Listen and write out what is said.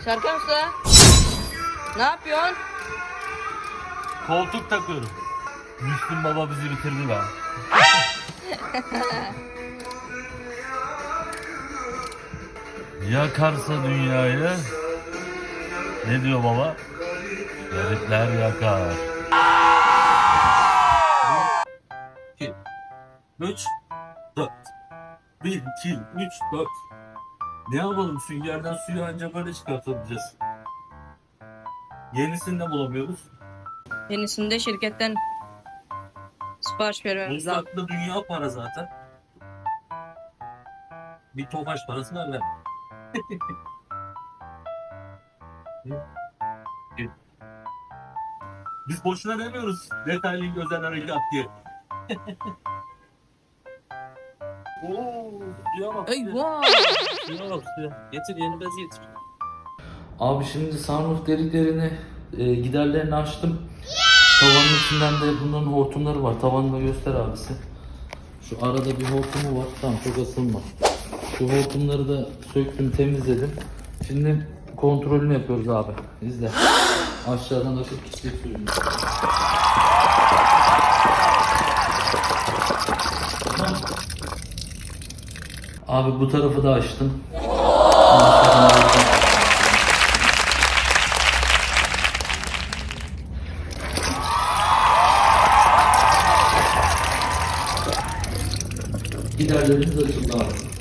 Serkan Usta. Ne yapıyorsun? Koltuk takıyorum. Müslüm Baba bizi bitirdi be. Yakarsa dünyayı, ne diyor baba? Garipler yakar. 2, 3, 4. 1, 2, 3, 4. Ne yapalım, süngerden suyu ancak böyle çıkartabileceğiz. Yenisini de bulamıyoruz. Yenisinde şirketten sipariş vermemiz lazım. Mutfakta dünya para zaten. Bir tofaş parası nerede? Biz boşuna demiyoruz detaylı özel harekat diye. Ooo, suya bak. Eyvah! Suya bak suya. Getir, yeni bez getir. Abi şimdi sunroof deliklerini, giderlerini açtım. Tavanın içinden de bunların hortumları var. Tavanını da göster abisi. Şu arada bir hortumu var. Tamam, çok asılmaz. Şu hortumları da söktüm, temizledim. Şimdi kontrolünü yapıyoruz abi. İzle. Aşağıdan akıp gidecek suyunu. Tamam. Abi bu tarafı da açtım. Giderlerimiz açıldı abi.